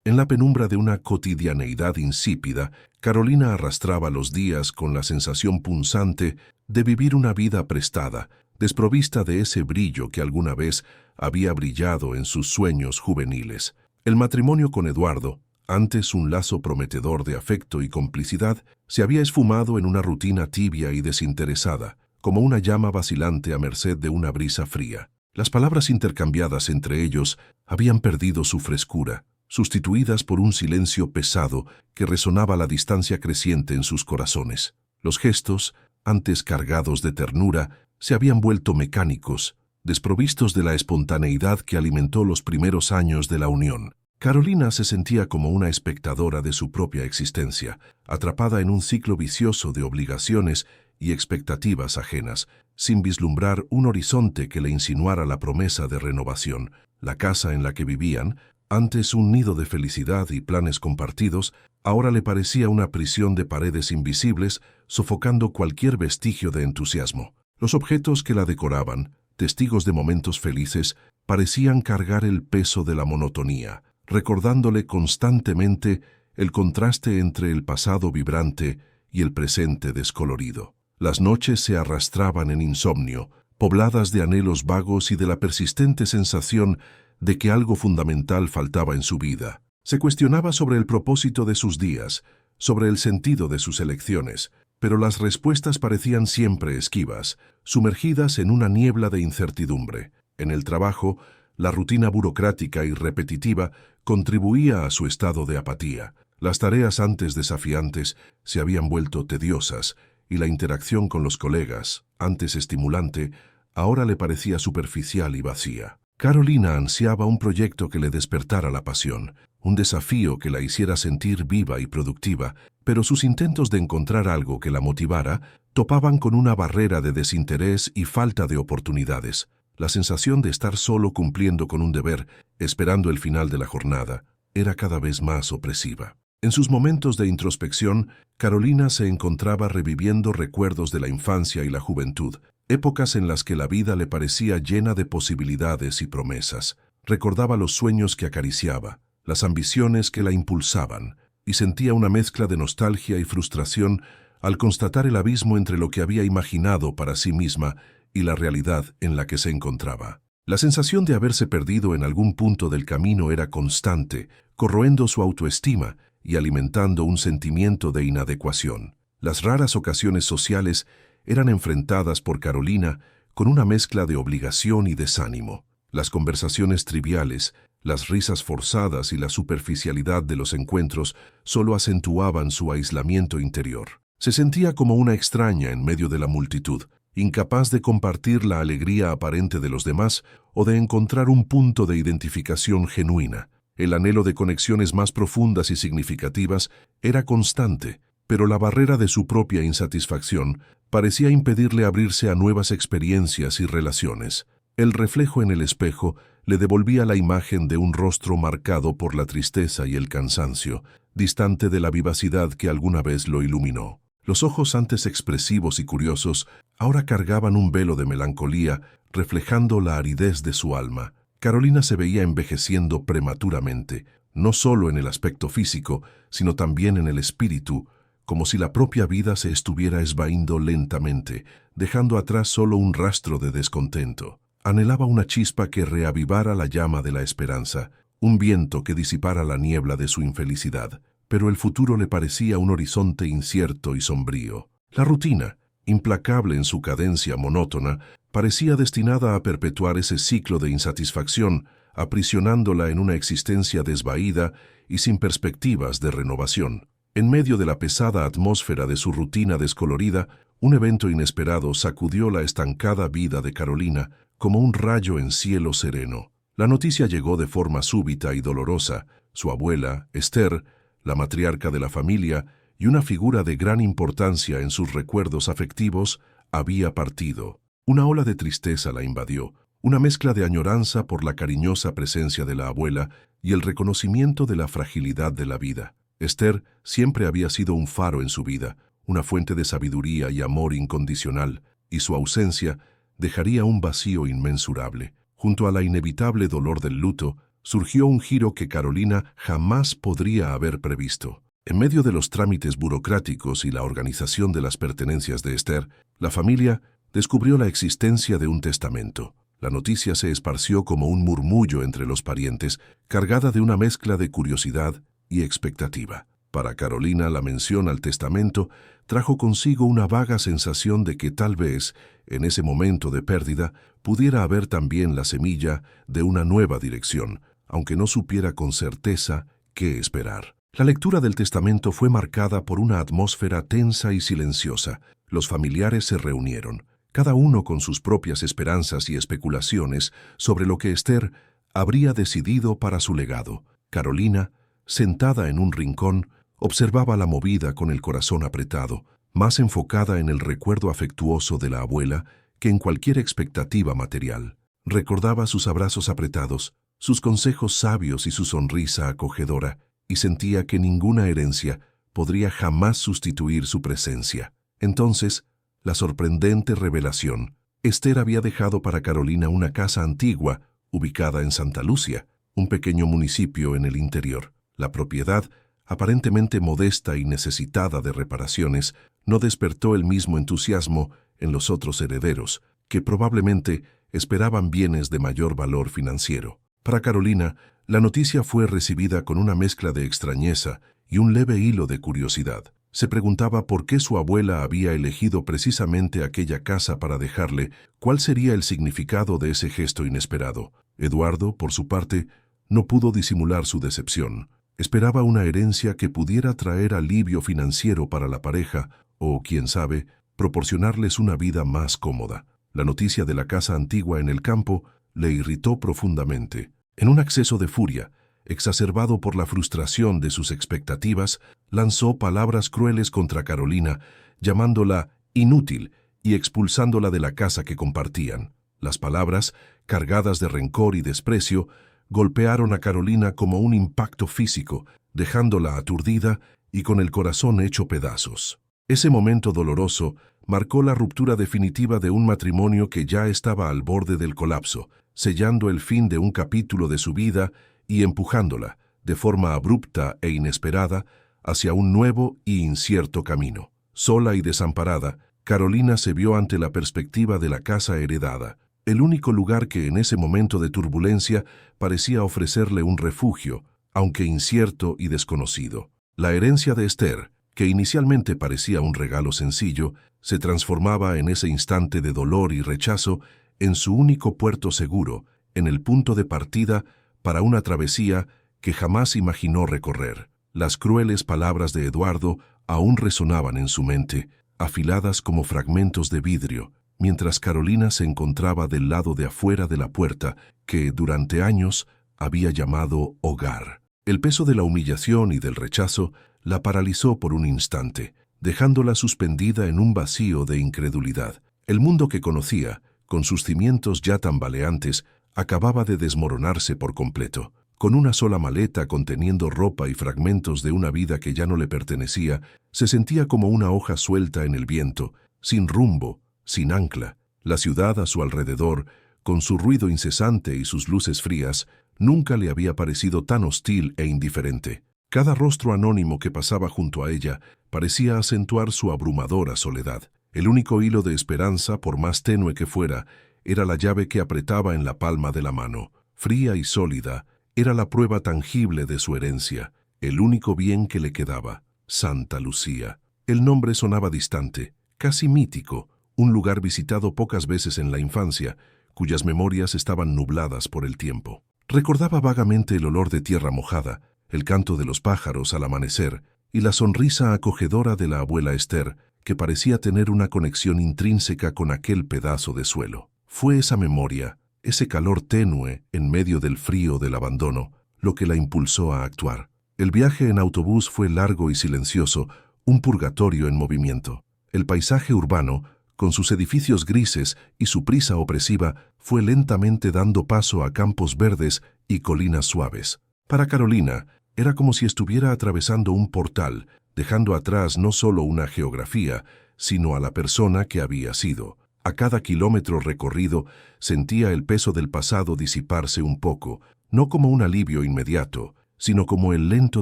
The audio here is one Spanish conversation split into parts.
En la penumbra de una cotidianeidad insípida, Carolina arrastraba los días con la sensación punzante de vivir una vida prestada, desprovista de ese brillo que alguna vez había brillado en sus sueños juveniles. El matrimonio con Eduardo, antes un lazo prometedor de afecto y complicidad, se había esfumado en una rutina tibia y desinteresada, como una llama vacilante a merced de una brisa fría. Las palabras intercambiadas entre ellos habían perdido su frescura, sustituidas por un silencio pesado que resonaba a la distancia creciente en sus corazones. Los gestos, antes cargados de ternura, se habían vuelto mecánicos, desprovistos de la espontaneidad que alimentó los primeros años de la unión. Carolina se sentía como una espectadora de su propia existencia, atrapada en un ciclo vicioso de obligaciones y expectativas ajenas, sin vislumbrar un horizonte que le insinuara la promesa de renovación. La casa en la que vivían, antes un nido de felicidad y planes compartidos, ahora le parecía una prisión de paredes invisibles, sofocando cualquier vestigio de entusiasmo. Los objetos que la decoraban, testigos de momentos felices, parecían cargar el peso de la monotonía, recordándole constantemente el contraste entre el pasado vibrante y el presente descolorido. Las noches se arrastraban en insomnio, pobladas de anhelos vagos y de la persistente sensación de que algo fundamental faltaba en su vida. Se cuestionaba sobre el propósito de sus días, sobre el sentido de sus elecciones, pero las respuestas parecían siempre esquivas, sumergidas en una niebla de incertidumbre. En el trabajo, la rutina burocrática y repetitiva contribuía a su estado de apatía. Las tareas antes desafiantes se habían vuelto tediosas, y la interacción con los colegas, antes estimulante, ahora le parecía superficial y vacía. Carolina ansiaba un proyecto que le despertara la pasión, un desafío que la hiciera sentir viva y productiva, pero sus intentos de encontrar algo que la motivara topaban con una barrera de desinterés y falta de oportunidades. La sensación de estar solo cumpliendo con un deber, esperando el final de la jornada, era cada vez más opresiva. En sus momentos de introspección, Carolina se encontraba reviviendo recuerdos de la infancia y la juventud, épocas en las que la vida le parecía llena de posibilidades y promesas. Recordaba los sueños que acariciaba, las ambiciones que la impulsaban, y sentía una mezcla de nostalgia y frustración al constatar el abismo entre lo que había imaginado para sí misma y la realidad en la que se encontraba. La sensación de haberse perdido en algún punto del camino era constante, corroendo su autoestima y alimentando un sentimiento de inadecuación. Las raras ocasiones sociales eran enfrentadas por Carolina con una mezcla de obligación y desánimo. Las conversaciones triviales, las risas forzadas y la superficialidad de los encuentros solo acentuaban su aislamiento interior. Se sentía como una extraña en medio de la multitud, incapaz de compartir la alegría aparente de los demás o de encontrar un punto de identificación genuina. El anhelo de conexiones más profundas y significativas era constante, pero la barrera de su propia insatisfacción parecía impedirle abrirse a nuevas experiencias y relaciones. El reflejo en el espejo le devolvía la imagen de un rostro marcado por la tristeza y el cansancio, distante de la vivacidad que alguna vez lo iluminó. Los ojos antes expresivos y curiosos ahora cargaban un velo de melancolía, reflejando la aridez de su alma. Carolina se veía envejeciendo prematuramente, no solo en el aspecto físico, sino también en el espíritu, como si la propia vida se estuviera esvahiendo lentamente, dejando atrás solo un rastro de descontento. Anhelaba una chispa que reavivara la llama de la esperanza, un viento que disipara la niebla de su infelicidad, pero el futuro le parecía un horizonte incierto y sombrío. La rutina, implacable en su cadencia monótona, parecía destinada a perpetuar ese ciclo de insatisfacción, aprisionándola en una existencia desvaída y sin perspectivas de renovación. En medio de la pesada atmósfera de su rutina descolorida, un evento inesperado sacudió la estancada vida de Carolina como un rayo en cielo sereno. La noticia llegó de forma súbita y dolorosa. Su abuela, Esther, la matriarca de la familia y una figura de gran importancia en sus recuerdos afectivos, había partido. Una ola de tristeza la invadió, una mezcla de añoranza por la cariñosa presencia de la abuela y el reconocimiento de la fragilidad de la vida. Esther siempre había sido un faro en su vida, una fuente de sabiduría y amor incondicional, y su ausencia dejaría un vacío inmensurable. Junto a la inevitable dolor del luto, surgió un giro que Carolina jamás podría haber previsto. En medio de los trámites burocráticos y la organización de las pertenencias de Esther, la familia descubrió la existencia de un testamento. La noticia se esparció como un murmullo entre los parientes, cargada de una mezcla de curiosidad y expectativa. Para Carolina, la mención al testamento trajo consigo una vaga sensación de que tal vez, en ese momento de pérdida, pudiera haber también la semilla de una nueva dirección, aunque no supiera con certeza qué esperar. La lectura del testamento fue marcada por una atmósfera tensa y silenciosa. Los familiares se reunieron, cada uno con sus propias esperanzas y especulaciones sobre lo que Esther habría decidido para su legado. Carolina, sentada en un rincón, observaba la movida con el corazón apretado, más enfocada en el recuerdo afectuoso de la abuela que en cualquier expectativa material. Recordaba sus abrazos apretados, sus consejos sabios y su sonrisa acogedora, y sentía que ninguna herencia podría jamás sustituir su presencia. Entonces, la sorprendente revelación. Esther había dejado para Carolina una casa antigua, ubicada en Santa Lucia, un pequeño municipio en el interior. La propiedad, aparentemente modesta y necesitada de reparaciones, no despertó el mismo entusiasmo en los otros herederos, que probablemente esperaban bienes de mayor valor financiero. Para Carolina, la noticia fue recibida con una mezcla de extrañeza y un leve hilo de curiosidad. Se preguntaba por qué su abuela había elegido precisamente aquella casa para dejarle, cuál sería el significado de ese gesto inesperado. Eduardo, por su parte, no pudo disimular su decepción. Esperaba una herencia que pudiera traer alivio financiero para la pareja o, quién sabe, proporcionarles una vida más cómoda. La noticia de la casa antigua en el campo le irritó profundamente. En un acceso de furia, exacerbado por la frustración de sus expectativas, lanzó palabras crueles contra Carolina, llamándola inútil y expulsándola de la casa que compartían. Las palabras, cargadas de rencor y desprecio, golpearon a Carolina como un impacto físico, dejándola aturdida y con el corazón hecho pedazos. Ese momento doloroso marcó la ruptura definitiva de un matrimonio que ya estaba al borde del colapso, sellando el fin de un capítulo de su vida y empujándola, de forma abrupta e inesperada, hacia un nuevo y incierto camino. Sola y desamparada, Carolina se vio ante la perspectiva de la casa heredada, el único lugar que en ese momento de turbulencia parecía ofrecerle un refugio, aunque incierto y desconocido. La herencia de Esther, que inicialmente parecía un regalo sencillo, se transformaba en ese instante de dolor y rechazo en su único puerto seguro, en el punto de partida para una travesía que jamás imaginó recorrer. Las crueles palabras de Eduardo aún resonaban en su mente, afiladas como fragmentos de vidrio, mientras Carolina se encontraba del lado de afuera de la puerta que, durante años, había llamado hogar. El peso de la humillación y del rechazo la paralizó por un instante, dejándola suspendida en un vacío de incredulidad. El mundo que conocía, con sus cimientos ya tambaleantes, acababa de desmoronarse por completo. Con una sola maleta conteniendo ropa y fragmentos de una vida que ya no le pertenecía, se sentía como una hoja suelta en el viento, sin rumbo, sin ancla. La ciudad a su alrededor, con su ruido incesante y sus luces frías, nunca le había parecido tan hostil e indiferente. Cada rostro anónimo que pasaba junto a ella parecía acentuar su abrumadora soledad. El único hilo de esperanza, por más tenue que fuera, era la llave que apretaba en la palma de la mano. Fría y sólida, era la prueba tangible de su herencia, el único bien que le quedaba. Santa Lucía. El nombre sonaba distante, casi mítico, un lugar visitado pocas veces en la infancia, cuyas memorias estaban nubladas por el tiempo. Recordaba vagamente el olor de tierra mojada, el canto de los pájaros al amanecer y la sonrisa acogedora de la abuela Esther, que parecía tener una conexión intrínseca con aquel pedazo de suelo. Fue esa memoria, ese calor tenue en medio del frío del abandono, lo que la impulsó a actuar. El viaje en autobús fue largo y silencioso, un purgatorio en movimiento. El paisaje urbano, con sus edificios grises y su prisa opresiva, fue lentamente dando paso a campos verdes y colinas suaves. Para Carolina, era como si estuviera atravesando un portal, dejando atrás no solo una geografía, sino a la persona que había sido. A cada kilómetro recorrido, sentía el peso del pasado disiparse un poco, no como un alivio inmediato, sino como el lento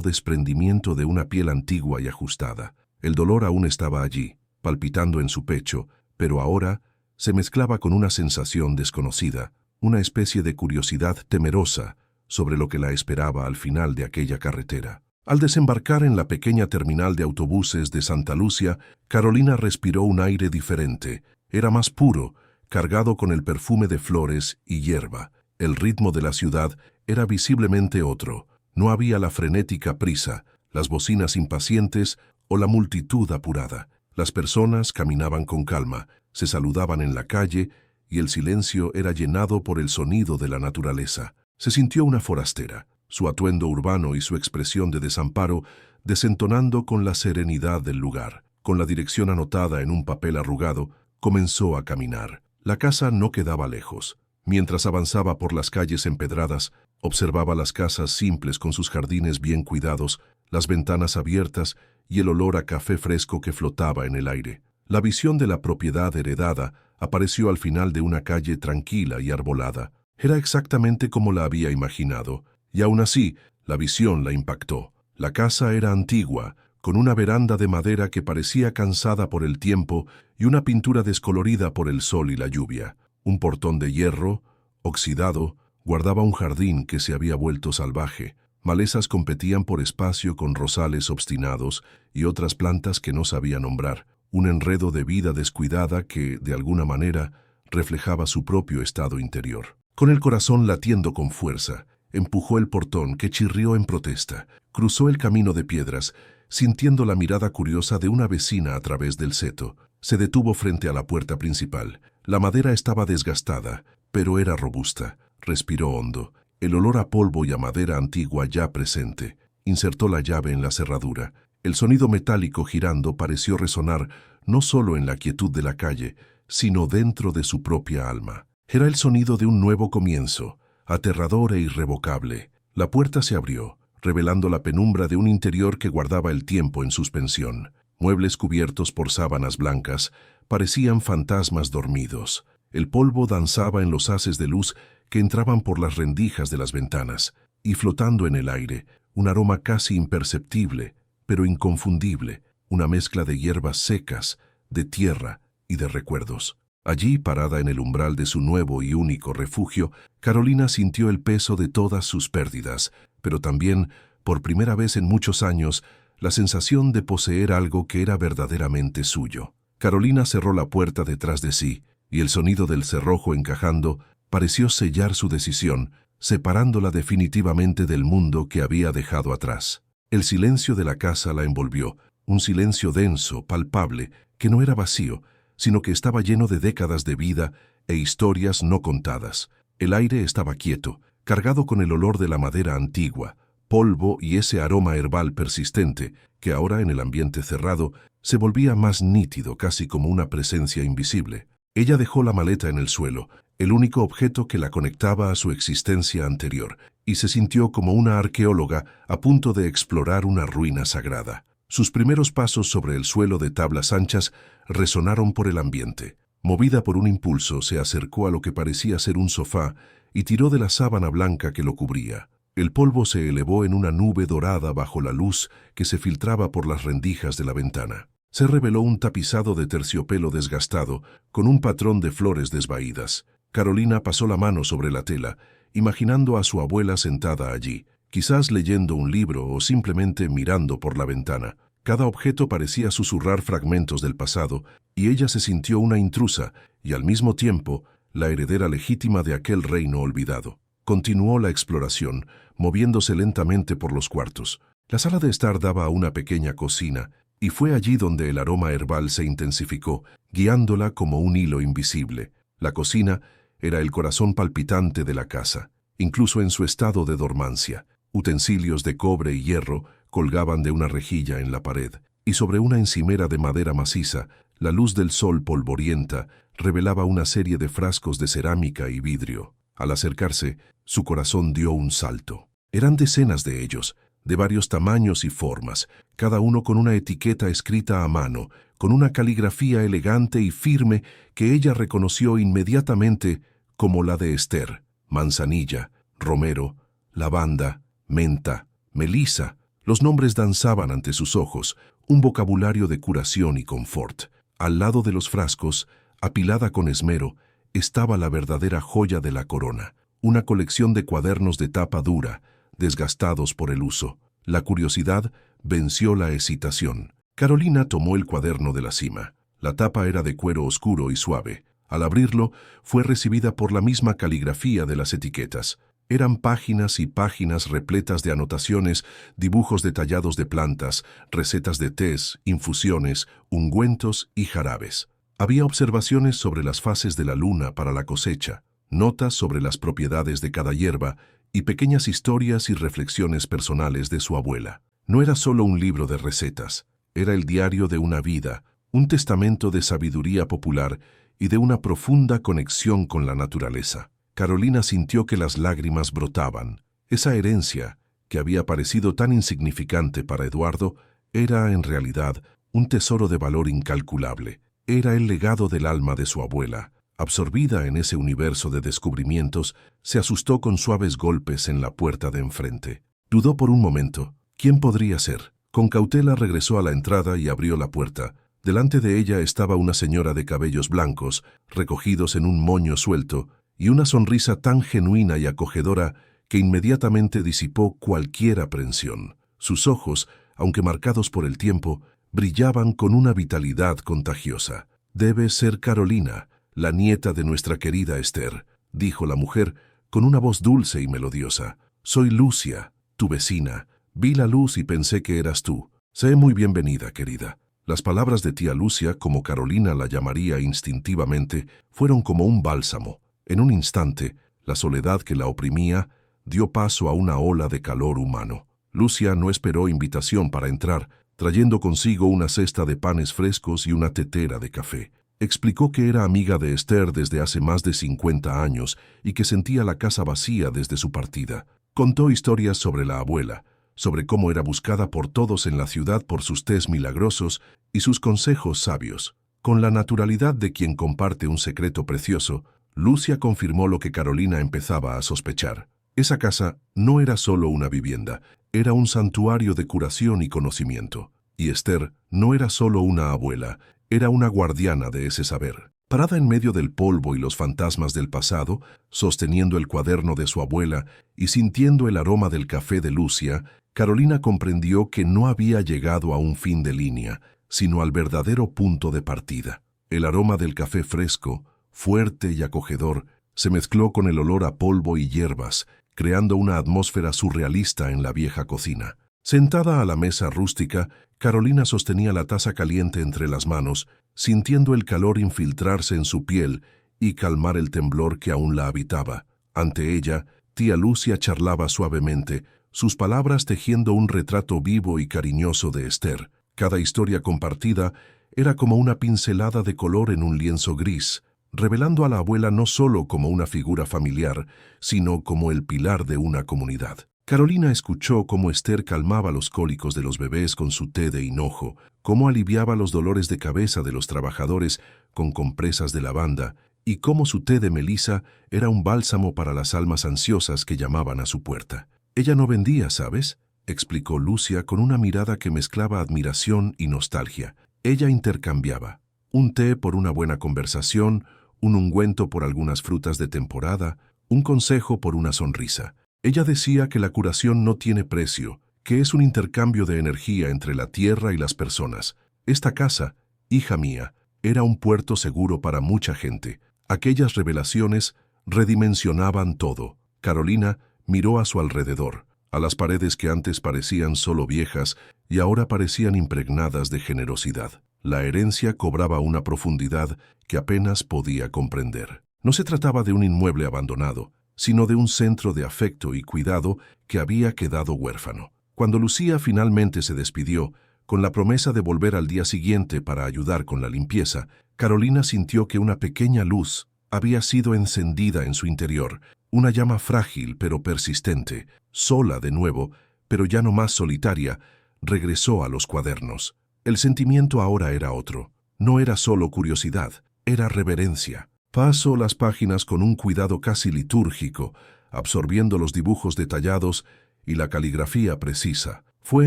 desprendimiento de una piel antigua y ajustada. El dolor aún estaba allí, palpitando en su pecho, pero ahora se mezclaba con una sensación desconocida, una especie de curiosidad temerosa sobre lo que la esperaba al final de aquella carretera. Al desembarcar en la pequeña terminal de autobuses de Santa Lucia, Carolina respiró un aire diferente. Era más puro, cargado con el perfume de flores y hierba. El ritmo de la ciudad era visiblemente otro. No había la frenética prisa, las bocinas impacientes o la multitud apurada. Las personas caminaban con calma, se saludaban en la calle y el silencio era llenado por el sonido de la naturaleza. Se sintió una forastera, su atuendo urbano y su expresión de desamparo desentonando con la serenidad del lugar. Con la dirección anotada en un papel arrugado, comenzó a caminar. La casa no quedaba lejos. Mientras avanzaba por las calles empedradas, observaba las casas simples con sus jardines bien cuidados, las ventanas abiertas y el olor a café fresco que flotaba en el aire. La visión de la propiedad heredada apareció al final de una calle tranquila y arbolada. Era exactamente como la había imaginado, y aún así, la visión la impactó. La casa era antigua, con una veranda de madera que parecía cansada por el tiempo y una pintura descolorida por el sol y la lluvia. Un portón de hierro, oxidado, guardaba un jardín que se había vuelto salvaje. Malezas competían por espacio con rosales obstinados y otras plantas que no sabía nombrar. Un enredo de vida descuidada que, de alguna manera, reflejaba su propio estado interior. Con el corazón latiendo con fuerza, empujó el portón que chirrió en protesta. Cruzó el camino de piedras, sintiendo la mirada curiosa de una vecina a través del seto. Se detuvo frente a la puerta principal. La madera estaba desgastada, pero era robusta. Respiró hondo. El olor a polvo y a madera antigua ya presente. Insertó la llave en la cerradura. El sonido metálico girando pareció resonar no solo en la quietud de la calle, sino dentro de su propia alma. Era el sonido de un nuevo comienzo, aterrador e irrevocable. La puerta se abrió, revelando la penumbra de un interior que guardaba el tiempo en suspensión. Muebles cubiertos por sábanas blancas parecían fantasmas dormidos. El polvo danzaba en los haces de luz que entraban por las rendijas de las ventanas, y flotando en el aire, un aroma casi imperceptible, pero inconfundible, una mezcla de hierbas secas, de tierra y de recuerdos. Allí, parada en el umbral de su nuevo y único refugio, Carolina sintió el peso de todas sus pérdidas, pero también, por primera vez en muchos años, la sensación de poseer algo que era verdaderamente suyo. Carolina cerró la puerta detrás de sí, y el sonido del cerrojo encajando pareció sellar su decisión, separándola definitivamente del mundo que había dejado atrás. El silencio de la casa la envolvió, un silencio denso, palpable, que no era vacío, sino que estaba lleno de décadas de vida e historias no contadas. El aire estaba quieto, cargado con el olor de la madera antigua, polvo y ese aroma herbal persistente, que ahora en el ambiente cerrado se volvía más nítido, casi como una presencia invisible. Ella dejó la maleta en el suelo, el único objeto que la conectaba a su existencia anterior, y se sintió como una arqueóloga a punto de explorar una ruina sagrada. Sus primeros pasos sobre el suelo de tablas anchas resonaron por el ambiente. Movida por un impulso, se acercó a lo que parecía ser un sofá y tiró de la sábana blanca que lo cubría. El polvo se elevó en una nube dorada bajo la luz que se filtraba por las rendijas de la ventana. Se reveló un tapizado de terciopelo desgastado, con un patrón de flores desvaídas. Carolina pasó la mano sobre la tela, imaginando a su abuela sentada allí, quizás leyendo un libro o simplemente mirando por la ventana. Cada objeto parecía susurrar fragmentos del pasado, y ella se sintió una intrusa y al mismo tiempo la heredera legítima de aquel reino olvidado. Continuó la exploración, moviéndose lentamente por los cuartos. La sala de estar daba a una pequeña cocina, y fue allí donde el aroma herbal se intensificó, guiándola como un hilo invisible. La cocina era el corazón palpitante de la casa, incluso en su estado de dormancia. Utensilios de cobre y hierro colgaban de una rejilla en la pared, y sobre una encimera de madera maciza, la luz del sol polvorienta revelaba una serie de frascos de cerámica y vidrio. Al acercarse, su corazón dio un salto. Eran decenas de ellos, de varios tamaños y formas, cada uno con una etiqueta escrita a mano, con una caligrafía elegante y firme que ella reconoció inmediatamente como la de Esther, manzanilla, romero, lavanda, menta, melisa. Los nombres danzaban ante sus ojos, un vocabulario de curación y confort. Al lado de los frascos, apilada con esmero, estaba la verdadera joya de la corona, una colección de cuadernos de tapa dura, desgastados por el uso. La curiosidad venció la hesitación. Carolina tomó el cuaderno de la cima. La tapa era de cuero oscuro y suave. Al abrirlo, fue recibida por la misma caligrafía de las etiquetas. Eran páginas y páginas repletas de anotaciones, dibujos detallados de plantas, recetas de tés, infusiones, ungüentos y jarabes. Había observaciones sobre las fases de la luna para la cosecha, notas sobre las propiedades de cada hierba y pequeñas historias y reflexiones personales de su abuela. No era solo un libro de recetas, era el diario de una vida, un testamento de sabiduría popular y de una profunda conexión con la naturaleza. Carolina sintió que las lágrimas brotaban. Esa herencia, que había parecido tan insignificante para Eduardo, era en realidad un tesoro de valor incalculable. Era el legado del alma de su abuela. Absorbida en ese universo de descubrimientos, se asustó con suaves golpes en la puerta de enfrente. Dudó por un momento. ¿Quién podría ser? Con cautela regresó a la entrada y abrió la puerta. Delante de ella estaba una señora de cabellos blancos, recogidos en un moño suelto, y una sonrisa tan genuina y acogedora que inmediatamente disipó cualquier aprensión. Sus ojos, aunque marcados por el tiempo, brillaban con una vitalidad contagiosa. «Debe ser Carolina, la nieta de nuestra querida Esther», dijo la mujer con una voz dulce y melodiosa. «Soy Lucia, tu vecina. Vi la luz y pensé que eras tú. Sé muy bienvenida, querida». Las palabras de tía Lucia, como Carolina la llamaría instintivamente, fueron como un bálsamo. En un instante, la soledad que la oprimía dio paso a una ola de calor humano. Lucia no esperó invitación para entrar, trayendo consigo una cesta de panes frescos y una tetera de café. Explicó que era amiga de Esther desde hace más de 50 años y que sentía la casa vacía desde su partida. Contó historias sobre la abuela, sobre cómo era buscada por todos en la ciudad por sus tés milagrosos y sus consejos sabios. Con la naturalidad de quien comparte un secreto precioso, Lucia confirmó lo que Carolina empezaba a sospechar. Esa casa no era solo una vivienda, era un santuario de curación y conocimiento. Y Esther no era solo una abuela, era una guardiana de ese saber. Parada en medio del polvo y los fantasmas del pasado, sosteniendo el cuaderno de su abuela y sintiendo el aroma del café de Lucia, Carolina comprendió que no había llegado a un fin de línea, sino al verdadero punto de partida. El aroma del café fresco, fuerte y acogedor, se mezcló con el olor a polvo y hierbas, creando una atmósfera surrealista en la vieja cocina. Sentada a la mesa rústica, Carolina sostenía la taza caliente entre las manos, sintiendo el calor infiltrarse en su piel y calmar el temblor que aún la habitaba. Ante ella, tía Lucia charlaba suavemente, sus palabras tejiendo un retrato vivo y cariñoso de Esther. Cada historia compartida era como una pincelada de color en un lienzo gris, revelando a la abuela no solo como una figura familiar, sino como el pilar de una comunidad. Carolina escuchó cómo Esther calmaba los cólicos de los bebés con su té de hinojo, cómo aliviaba los dolores de cabeza de los trabajadores con compresas de lavanda, y cómo su té de melisa era un bálsamo para las almas ansiosas que llamaban a su puerta. «Ella no vendía, ¿sabes?», explicó Lucia con una mirada que mezclaba admiración y nostalgia. Ella intercambiaba. Un té por una buena conversación, un ungüento por algunas frutas de temporada, un consejo por una sonrisa. Ella decía que la curación no tiene precio, que es un intercambio de energía entre la tierra y las personas. Esta casa, hija mía, era un puerto seguro para mucha gente. Aquellas revelaciones redimensionaban todo. Carolina miró a su alrededor, a las paredes que antes parecían solo viejas y ahora parecían impregnadas de generosidad. La herencia cobraba una profundidad que apenas podía comprender. No se trataba de un inmueble abandonado, sino de un centro de afecto y cuidado que había quedado huérfano. Cuando Lucía finalmente se despidió, con la promesa de volver al día siguiente para ayudar con la limpieza, Carolina sintió que una pequeña luz había sido encendida en su interior, una llama frágil pero persistente, sola de nuevo, pero ya no más solitaria, regresó a los cuadernos. El sentimiento ahora era otro. No era solo curiosidad, era reverencia. Pasó las páginas con un cuidado casi litúrgico, absorbiendo los dibujos detallados y la caligrafía precisa. Fue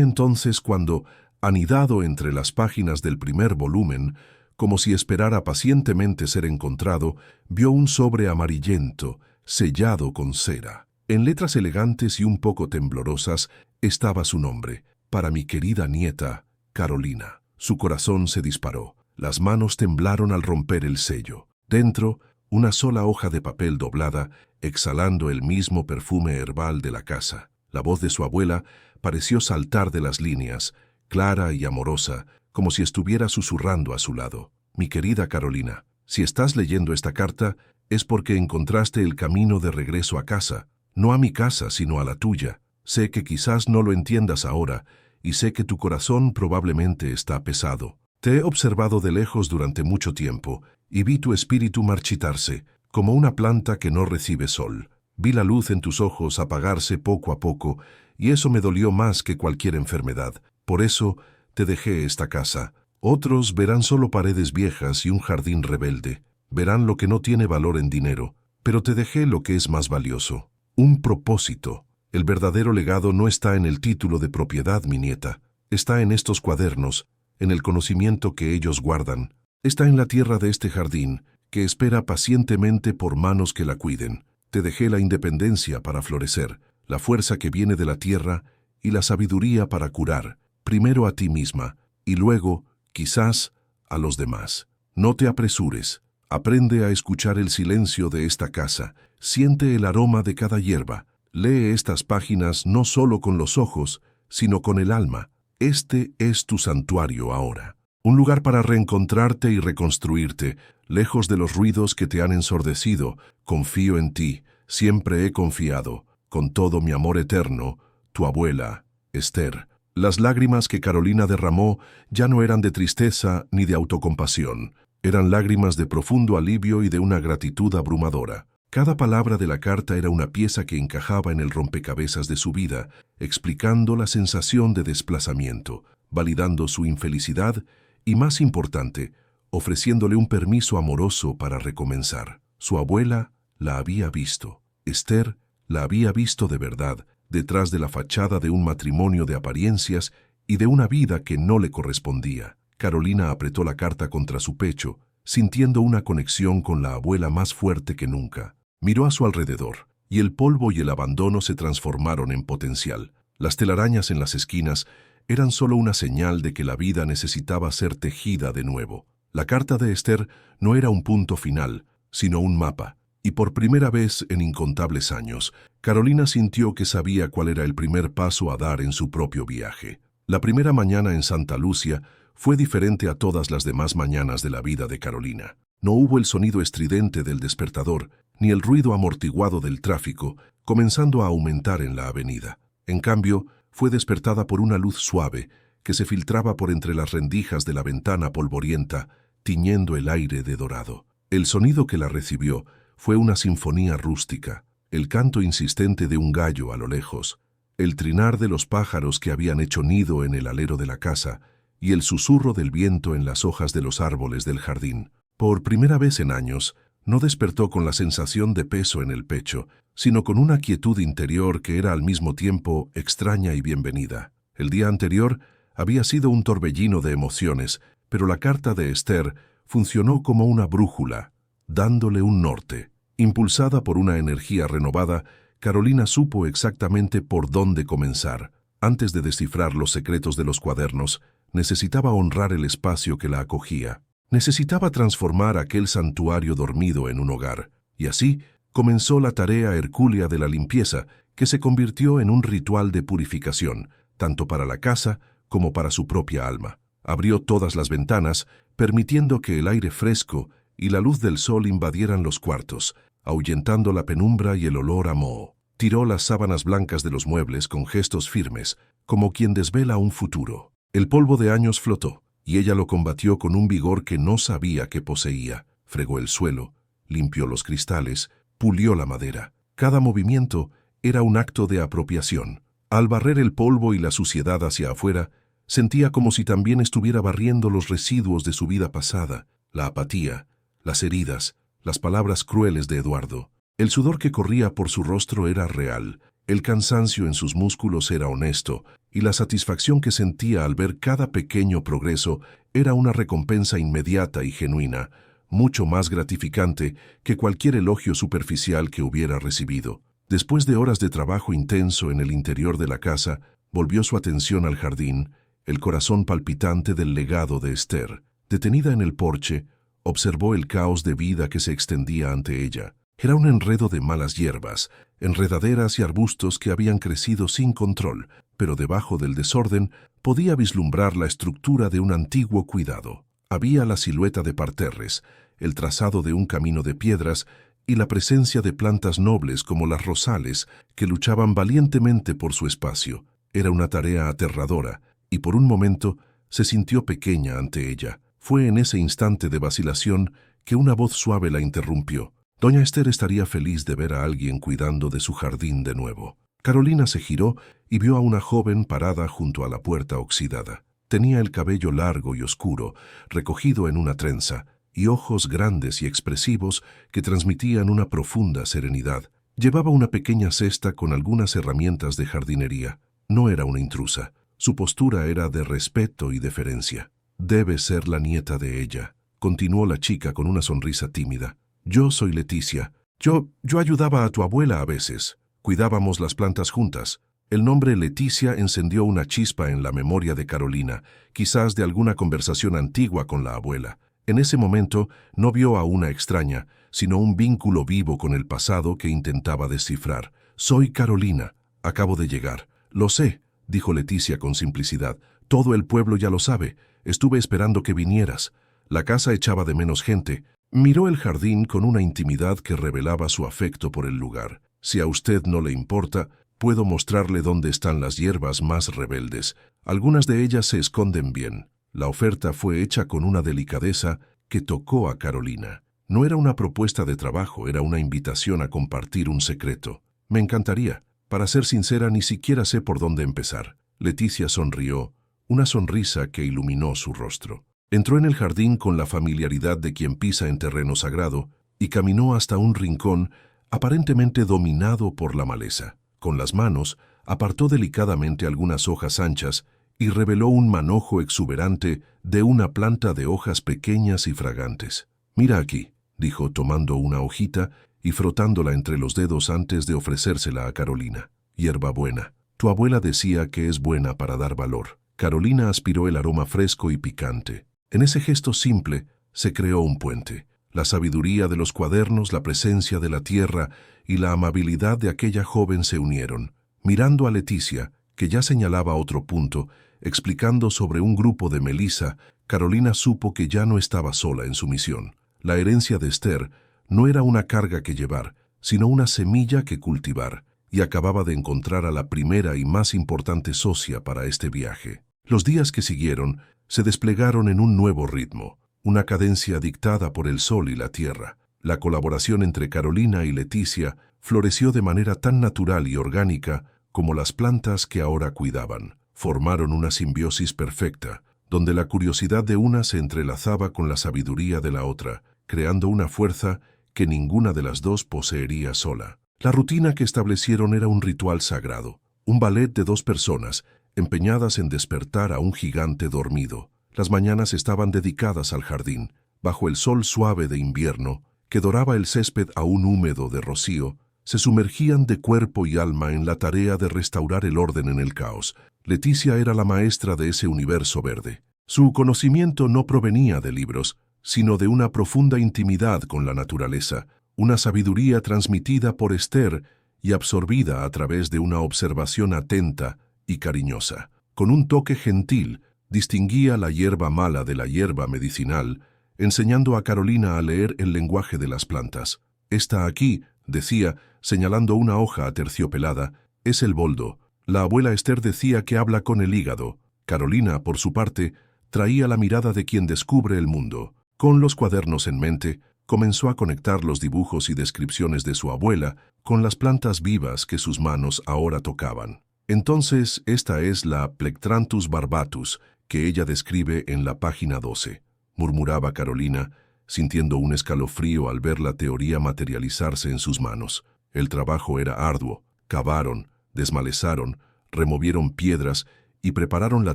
entonces cuando, anidado entre las páginas del primer volumen, como si esperara pacientemente ser encontrado, vio un sobre amarillento, sellado con cera. En letras elegantes y un poco temblorosas estaba su nombre: para mi querida nieta, Carolina. Su corazón se disparó. Las manos temblaron al romper el sello. Dentro, una sola hoja de papel doblada, exhalando el mismo perfume herbal de la casa. La voz de su abuela pareció saltar de las líneas, clara y amorosa, como si estuviera susurrando a su lado. Mi querida Carolina, si estás leyendo esta carta, es porque encontraste el camino de regreso a casa. No a mi casa, sino a la tuya. Sé que quizás no lo entiendas ahora, y sé que tu corazón probablemente está pesado. Te he observado de lejos durante mucho tiempo, y vi tu espíritu marchitarse, como una planta que no recibe sol. Vi la luz en tus ojos apagarse poco a poco, y eso me dolió más que cualquier enfermedad. Por eso te dejé esta casa. Otros verán solo paredes viejas y un jardín rebelde. Verán lo que no tiene valor en dinero, pero te dejé lo que es más valioso: un propósito. El verdadero legado no está en el título de propiedad, mi nieta. Está en estos cuadernos, en el conocimiento que ellos guardan. Está en la tierra de este jardín, que espera pacientemente por manos que la cuiden. Te dejé la independencia para florecer, la fuerza que viene de la tierra y la sabiduría para curar, primero a ti misma, y luego, quizás, a los demás. No te apresures. Aprende a escuchar el silencio de esta casa. Siente el aroma de cada hierba. Lee estas páginas no solo con los ojos, sino con el alma. Este es tu santuario ahora. Un lugar para reencontrarte y reconstruirte, lejos de los ruidos que te han ensordecido. Confío en ti, siempre he confiado. Con todo mi amor eterno, tu abuela, Esther. Las lágrimas que Carolina derramó ya no eran de tristeza ni de autocompasión. Eran lágrimas de profundo alivio y de una gratitud abrumadora. Cada palabra de la carta era una pieza que encajaba en el rompecabezas de su vida, explicando la sensación de desplazamiento, validando su infelicidad y, más importante, ofreciéndole un permiso amoroso para recomenzar. Su abuela la había visto. Esther la había visto de verdad, detrás de la fachada de un matrimonio de apariencias y de una vida que no le correspondía. Carolina apretó la carta contra su pecho, sintiendo una conexión con la abuela más fuerte que nunca. Miró a su alrededor, y el polvo y el abandono se transformaron en potencial. Las telarañas en las esquinas eran solo una señal de que la vida necesitaba ser tejida de nuevo. La carta de Esther no era un punto final, sino un mapa. Y por primera vez en incontables años, Carolina sintió que sabía cuál era el primer paso a dar en su propio viaje. La primera mañana en Santa Lucia fue diferente a todas las demás mañanas de la vida de Carolina. No hubo el sonido estridente del despertador, ni el ruido amortiguado del tráfico, comenzando a aumentar en la avenida. En cambio, fue despertada por una luz suave que se filtraba por entre las rendijas de la ventana polvorienta, tiñendo el aire de dorado. El sonido que la recibió fue una sinfonía rústica, el canto insistente de un gallo a lo lejos, el trinar de los pájaros que habían hecho nido en el alero de la casa y el susurro del viento en las hojas de los árboles del jardín. Por primera vez en años, no despertó con la sensación de peso en el pecho, sino con una quietud interior que era al mismo tiempo extraña y bienvenida. El día anterior había sido un torbellino de emociones, pero la carta de Esther funcionó como una brújula, dándole un norte. Impulsada por una energía renovada, Carolina supo exactamente por dónde comenzar. Antes de descifrar los secretos de los cuadernos, necesitaba honrar el espacio que la acogía. Necesitaba transformar aquel santuario dormido en un hogar, y así comenzó la tarea hercúlea de la limpieza, que se convirtió en un ritual de purificación, tanto para la casa como para su propia alma. Abrió todas las ventanas, permitiendo que el aire fresco y la luz del sol invadieran los cuartos, ahuyentando la penumbra y el olor a moho. Tiró las sábanas blancas de los muebles con gestos firmes, como quien desvela un futuro. El polvo de años flotó, y ella lo combatió con un vigor que no sabía que poseía. Fregó el suelo, limpió los cristales, pulió la madera. Cada movimiento era un acto de apropiación. Al barrer el polvo y la suciedad hacia afuera, sentía como si también estuviera barriendo los residuos de su vida pasada, la apatía, las heridas, las palabras crueles de Eduardo. El sudor que corría por su rostro era real, el cansancio en sus músculos era honesto, y la satisfacción que sentía al ver cada pequeño progreso era una recompensa inmediata y genuina, mucho más gratificante que cualquier elogio superficial que hubiera recibido. Después de horas de trabajo intenso en el interior de la casa, volvió su atención al jardín, el corazón palpitante del legado de Esther. Detenida en el porche, observó el caos de vida que se extendía ante ella. Era un enredo de malas hierbas, enredaderas y arbustos que habían crecido sin control, pero debajo del desorden podía vislumbrar la estructura de un antiguo cuidado. Había la silueta de parterres, el trazado de un camino de piedras y la presencia de plantas nobles como las rosales que luchaban valientemente por su espacio. Era una tarea aterradora, y por un momento se sintió pequeña ante ella. Fue en ese instante de vacilación que una voz suave la interrumpió. Doña Esther estaría feliz de ver a alguien cuidando de su jardín de nuevo. Carolina se giró y vio a una joven parada junto a la puerta oxidada. Tenía el cabello largo y oscuro, recogido en una trenza, y ojos grandes y expresivos que transmitían una profunda serenidad. Llevaba una pequeña cesta con algunas herramientas de jardinería. No era una intrusa. Su postura era de respeto y deferencia. «Debe ser la nieta de ella», continuó la chica con una sonrisa tímida. «Yo soy Leticia. Yo ayudaba a tu abuela a veces. Cuidábamos las plantas juntas». El nombre Leticia encendió una chispa en la memoria de Carolina, quizás de alguna conversación antigua con la abuela. En ese momento no vio a una extraña, sino un vínculo vivo con el pasado que intentaba descifrar. «Soy Carolina. Acabo de llegar». «Lo sé», dijo Leticia con simplicidad. «Todo el pueblo ya lo sabe. Estuve esperando que vinieras. La casa echaba de menos gente». Miró el jardín con una intimidad que revelaba su afecto por el lugar. «Si a usted no le importa, puedo mostrarle dónde están las hierbas más rebeldes. Algunas de ellas se esconden bien». La oferta fue hecha con una delicadeza que tocó a Carolina. No era una propuesta de trabajo, era una invitación a compartir un secreto. «Me encantaría. Para ser sincera, ni siquiera sé por dónde empezar». Leticia sonrió, una sonrisa que iluminó su rostro. Entró en el jardín con la familiaridad de quien pisa en terreno sagrado y caminó hasta un rincón aparentemente dominado por la maleza. Con las manos, apartó delicadamente algunas hojas anchas y reveló un manojo exuberante de una planta de hojas pequeñas y fragantes. «Mira aquí», dijo tomando una hojita y frotándola entre los dedos antes de ofrecérsela a Carolina. «Hierbabuena. Tu abuela decía que es buena para dar valor». Carolina aspiró el aroma fresco y picante. En ese gesto simple se creó un puente. La sabiduría de los cuadernos, la presencia de la tierra y la amabilidad de aquella joven se unieron. Mirando a Leticia, que ya señalaba otro punto, explicando sobre un grupo de Melissa, Carolina supo que ya no estaba sola en su misión. La herencia de Esther no era una carga que llevar, sino una semilla que cultivar, y acababa de encontrar a la primera y más importante socia para este viaje. Los días que siguieron se desplegaron en un nuevo ritmo, una cadencia dictada por el sol y la tierra. La colaboración entre Carolina y Leticia floreció de manera tan natural y orgánica como las plantas que ahora cuidaban. Formaron una simbiosis perfecta, donde la curiosidad de una se entrelazaba con la sabiduría de la otra, creando una fuerza que ninguna de las dos poseería sola. La rutina que establecieron era un ritual sagrado, un ballet de dos personas, empeñadas en despertar a un gigante dormido. Las mañanas estaban dedicadas al jardín, bajo el sol suave de invierno, que doraba el césped aún húmedo de rocío, se sumergían de cuerpo y alma en la tarea de restaurar el orden en el caos. Leticia era la maestra de ese universo verde. Su conocimiento no provenía de libros, sino de una profunda intimidad con la naturaleza, una sabiduría transmitida por Esther y absorbida a través de una observación atenta y cariñosa. Con un toque gentil, distinguía la hierba mala de la hierba medicinal, enseñando a Carolina a leer el lenguaje de las plantas. «Esta aquí», decía, señalando una hoja aterciopelada, «es el boldo». La abuela Esther decía que habla con el hígado. Carolina, por su parte, traía la mirada de quien descubre el mundo. Con los cuadernos en mente, comenzó a conectar los dibujos y descripciones de su abuela con las plantas vivas que sus manos ahora tocaban. Entonces, esta es la Plectranthus barbatus que ella describe en la página 12, murmuraba Carolina, sintiendo un escalofrío al ver la teoría materializarse en sus manos. El trabajo era arduo. Cavaron, desmalezaron, removieron piedras y prepararon la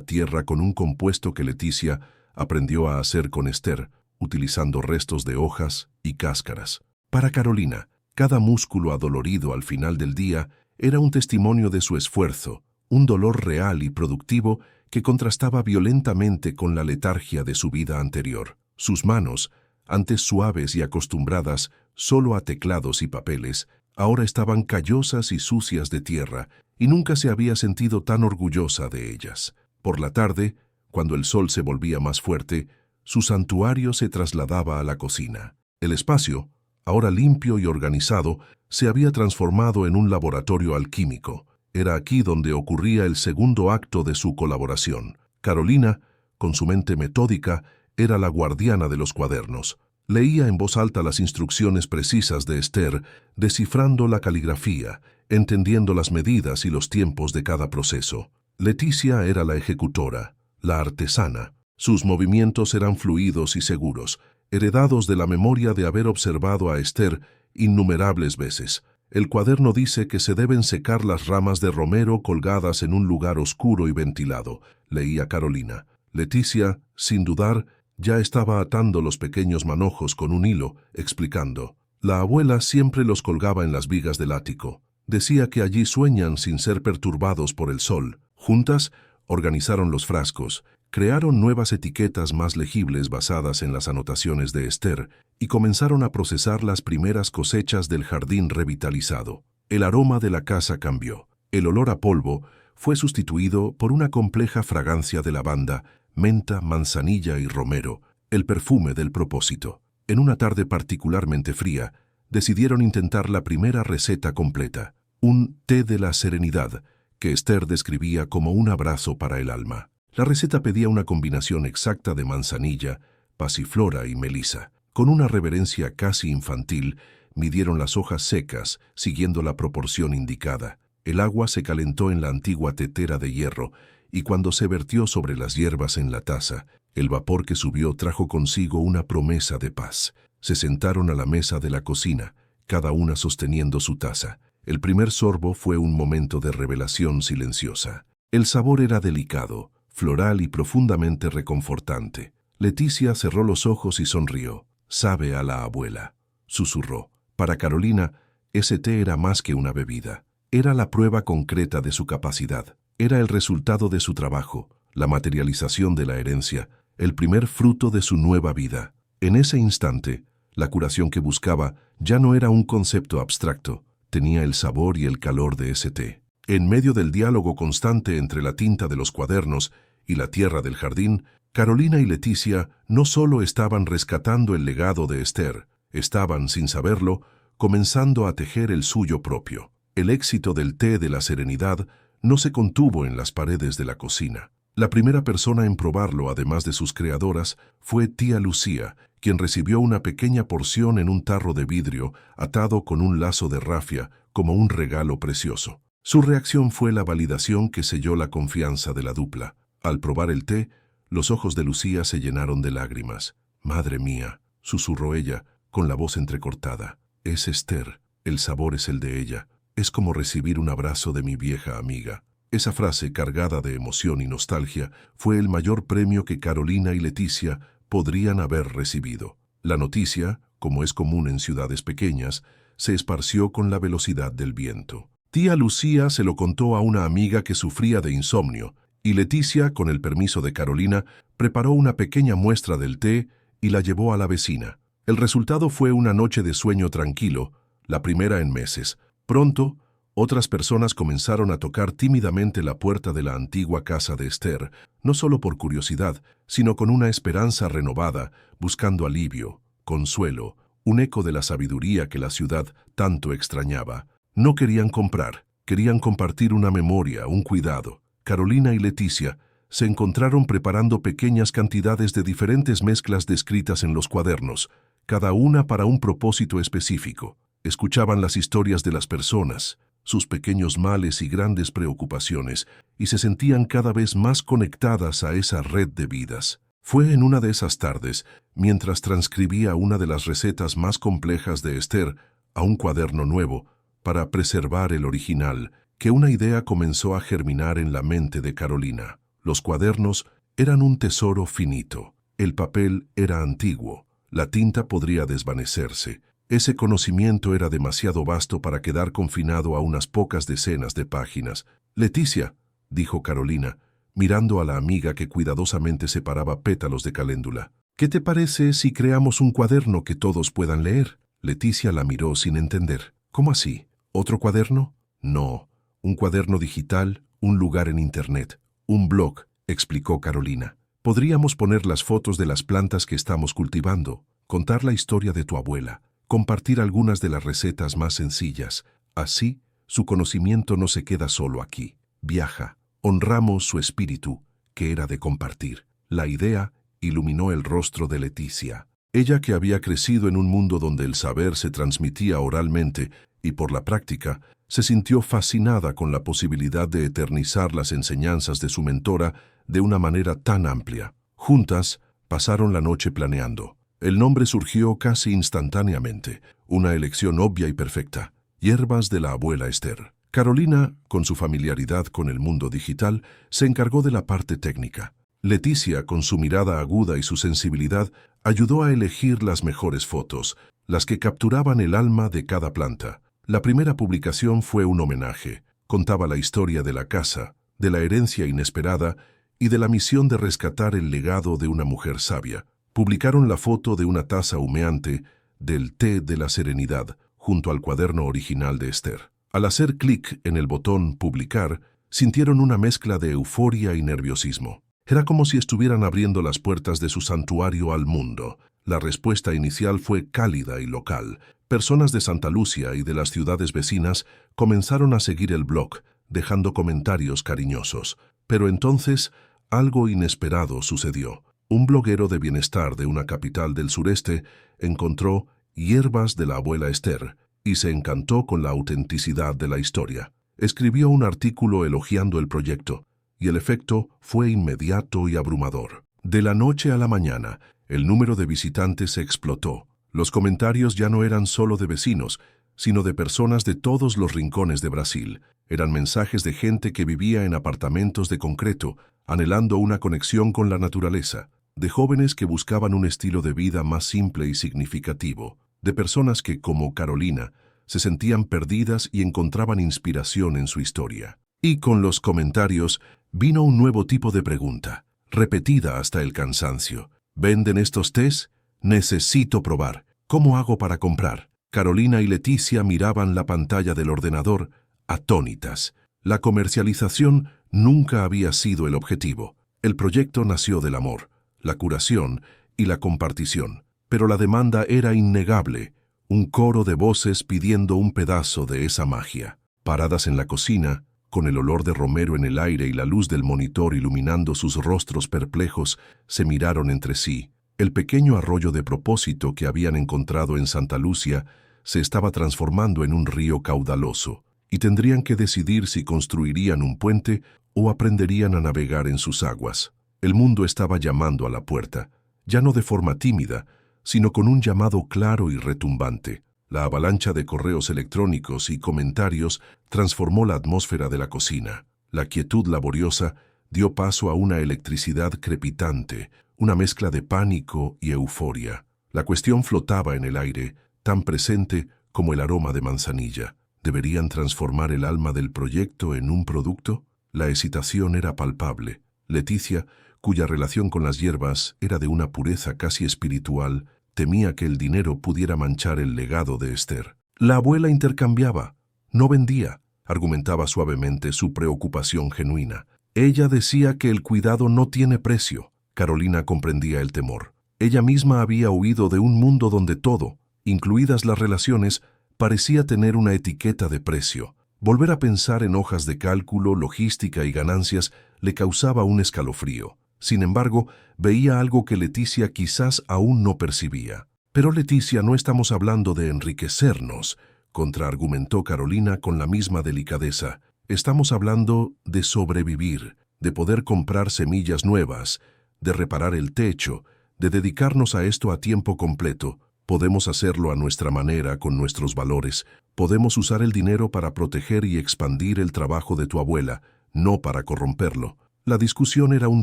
tierra con un compuesto que Leticia aprendió a hacer con Esther, utilizando restos de hojas y cáscaras. Para Carolina, cada músculo adolorido al final del día era un testimonio de su esfuerzo, un dolor real y productivo que contrastaba violentamente con la letargia de su vida anterior. Sus manos, antes suaves y acostumbradas solo a teclados y papeles, ahora estaban callosas y sucias de tierra, y nunca se había sentido tan orgullosa de ellas. Por la tarde, cuando el sol se volvía más fuerte, su santuario se trasladaba a la cocina. El espacio, ahora limpio y organizado, se había transformado en un laboratorio alquímico. Era aquí donde ocurría el segundo acto de su colaboración. Carolina, con su mente metódica, era la guardiana de los cuadernos. Leía en voz alta las instrucciones precisas de Esther, descifrando la caligrafía, entendiendo las medidas y los tiempos de cada proceso. Leticia era la ejecutora, la artesana. Sus movimientos eran fluidos y seguros, heredados de la memoria de haber observado a Esther innumerables veces. El cuaderno dice que se deben secar las ramas de romero colgadas en un lugar oscuro y ventilado, leía Carolina. Leticia, sin dudar, ya estaba atando los pequeños manojos con un hilo, explicando. La abuela siempre los colgaba en las vigas del ático. Decía que allí sueñan sin ser perturbados por el sol. Juntas, organizaron los frascos, crearon nuevas etiquetas más legibles basadas en las anotaciones de Esther y comenzaron a procesar las primeras cosechas del jardín revitalizado. El aroma de la casa cambió. El olor a polvo fue sustituido por una compleja fragancia de lavanda, menta, manzanilla y romero, el perfume del propósito. En una tarde particularmente fría, decidieron intentar la primera receta completa, un té de la serenidad, que Esther describía como un abrazo para el alma. La receta pedía una combinación exacta de manzanilla, pasiflora y melisa. Con una reverencia casi infantil, midieron las hojas secas, siguiendo la proporción indicada. El agua se calentó en la antigua tetera de hierro, y cuando se vertió sobre las hierbas en la taza, el vapor que subió trajo consigo una promesa de paz. Se sentaron a la mesa de la cocina, cada una sosteniendo su taza. El primer sorbo fue un momento de revelación silenciosa. El sabor era delicado, floral y profundamente reconfortante. Leticia cerró los ojos y sonrió. «Sabe a la abuela», susurró. Para Carolina, ese té era más que una bebida. Era la prueba concreta de su capacidad. Era el resultado de su trabajo, la materialización de la herencia, el primer fruto de su nueva vida. En ese instante, la curación que buscaba ya no era un concepto abstracto, tenía el sabor y el calor de ese té. En medio del diálogo constante entre la tinta de los cuadernos y la tierra del jardín, Carolina y Leticia no solo estaban rescatando el legado de Esther, estaban, sin saberlo, comenzando a tejer el suyo propio. El éxito del té de la serenidad no se contuvo en las paredes de la cocina. La primera persona en probarlo, además de sus creadoras, fue tía Lucía, quien recibió una pequeña porción en un tarro de vidrio atado con un lazo de rafia como un regalo precioso. Su reacción fue la validación que selló la confianza de la dupla. Al probar el té, los ojos de Lucía se llenaron de lágrimas. «Madre mía», susurró ella, con la voz entrecortada. «Es Esther, el sabor es el de ella. Es como recibir un abrazo de mi vieja amiga». Esa frase, cargada de emoción y nostalgia, fue el mayor premio que Carolina y Leticia podrían haber recibido. La noticia, como es común en ciudades pequeñas, se esparció con la velocidad del viento. Tía Lucía se lo contó a una amiga que sufría de insomnio, y Leticia, con el permiso de Carolina, preparó una pequeña muestra del té y la llevó a la vecina. El resultado fue una noche de sueño tranquilo, la primera en meses. Pronto, otras personas comenzaron a tocar tímidamente la puerta de la antigua casa de Esther, no solo por curiosidad, sino con una esperanza renovada, buscando alivio, consuelo, un eco de la sabiduría que la ciudad tanto extrañaba. No querían comprar, querían compartir una memoria, un cuidado. Carolina y Leticia se encontraron preparando pequeñas cantidades de diferentes mezclas descritas en los cuadernos, cada una para un propósito específico. Escuchaban las historias de las personas, sus pequeños males y grandes preocupaciones, y se sentían cada vez más conectadas a esa red de vidas. Fue en una de esas tardes, mientras transcribía una de las recetas más complejas de Esther a un cuaderno nuevo para preservar el original, que una idea comenzó a germinar en la mente de Carolina. Los cuadernos eran un tesoro finito. El papel era antiguo. La tinta podría desvanecerse. Ese conocimiento era demasiado vasto para quedar confinado a unas pocas decenas de páginas. «Leticia», dijo Carolina, mirando a la amiga que cuidadosamente separaba pétalos de caléndula. «¿Qué te parece si creamos un cuaderno que todos puedan leer?» Leticia la miró sin entender. «¿Cómo así? ¿Otro cuaderno?» «No, un cuaderno digital, un lugar en Internet, un blog», explicó Carolina. «Podríamos poner las fotos de las plantas que estamos cultivando, contar la historia de tu abuela, compartir algunas de las recetas más sencillas. Así, su conocimiento no se queda solo aquí. Viaja. Honramos su espíritu, que era de compartir». La idea iluminó el rostro de Leticia. Ella, que había crecido en un mundo donde el saber se transmitía oralmente y por la práctica, se sintió fascinada con la posibilidad de eternizar las enseñanzas de su mentora de una manera tan amplia. Juntas, pasaron la noche planeando. El nombre surgió casi instantáneamente, una elección obvia y perfecta: Hierbas de la abuela Esther. Carolina, con su familiaridad con el mundo digital, se encargó de la parte técnica. Leticia, con su mirada aguda y su sensibilidad, ayudó a elegir las mejores fotos, las que capturaban el alma de cada planta. La primera publicación fue un homenaje. Contaba la historia de la casa, de la herencia inesperada y de la misión de rescatar el legado de una mujer sabia. Publicaron la foto de una taza humeante del té de la serenidad junto al cuaderno original de Esther. Al hacer clic en el botón «Publicar», sintieron una mezcla de euforia y nerviosismo. Era como si estuvieran abriendo las puertas de su santuario al mundo. La respuesta inicial fue cálida y local. Personas de Santa Lucia y de las ciudades vecinas comenzaron a seguir el blog, dejando comentarios cariñosos. Pero entonces, algo inesperado sucedió. Un bloguero de bienestar de una capital del sureste encontró Hierbas de la abuela Esther y se encantó con la autenticidad de la historia. Escribió un artículo elogiando el proyecto, y el efecto fue inmediato y abrumador. De la noche a la mañana, el número de visitantes explotó. Los comentarios ya no eran solo de vecinos, sino de personas de todos los rincones de Brasil. Eran mensajes de gente que vivía en apartamentos de concreto, anhelando una conexión con la naturaleza, de jóvenes que buscaban un estilo de vida más simple y significativo, de personas que, como Carolina, se sentían perdidas y encontraban inspiración en su historia. Y con los comentarios vino un nuevo tipo de pregunta, repetida hasta el cansancio. ¿Venden estos tés? Necesito probar. ¿Cómo hago para comprar? Carolina y Leticia miraban la pantalla del ordenador, atónitas. La comercialización nunca había sido el objetivo. El proyecto nació del amor, la curación y la compartición. Pero la demanda era innegable, un coro de voces pidiendo un pedazo de esa magia. Paradas en la cocina, con el olor de romero en el aire y la luz del monitor iluminando sus rostros perplejos, se miraron entre sí. El pequeño arroyo de propósito que habían encontrado en Santa Lucia se estaba transformando en un río caudaloso, y tendrían que decidir si construirían un puente o aprenderían a navegar en sus aguas. El mundo estaba llamando a la puerta, ya no de forma tímida, sino con un llamado claro y retumbante. La avalancha de correos electrónicos y comentarios transformó la atmósfera de la cocina. La quietud laboriosa dio paso a una electricidad crepitante, una mezcla de pánico y euforia. La cuestión flotaba en el aire, tan presente como el aroma de manzanilla. ¿Deberían transformar el alma del proyecto en un producto? La excitación era palpable. Leticia, cuya relación con las hierbas era de una pureza casi espiritual, temía que el dinero pudiera manchar el legado de Esther. La abuela intercambiaba, no vendía, argumentaba suavemente su preocupación genuina. Ella decía que el cuidado no tiene precio. Carolina comprendía el temor. Ella misma había huido de un mundo donde todo, incluidas las relaciones, parecía tener una etiqueta de precio. Volver a pensar en hojas de cálculo, logística y ganancias le causaba un escalofrío. Sin embargo, veía algo que Leticia quizás aún no percibía. «Pero Leticia, no estamos hablando de enriquecernos», contraargumentó Carolina con la misma delicadeza. «Estamos hablando de sobrevivir, de poder comprar semillas nuevas, de reparar el techo, de dedicarnos a esto a tiempo completo. Podemos hacerlo a nuestra manera, con nuestros valores. Podemos usar el dinero para proteger y expandir el trabajo de tu abuela, no para corromperlo. La discusión era un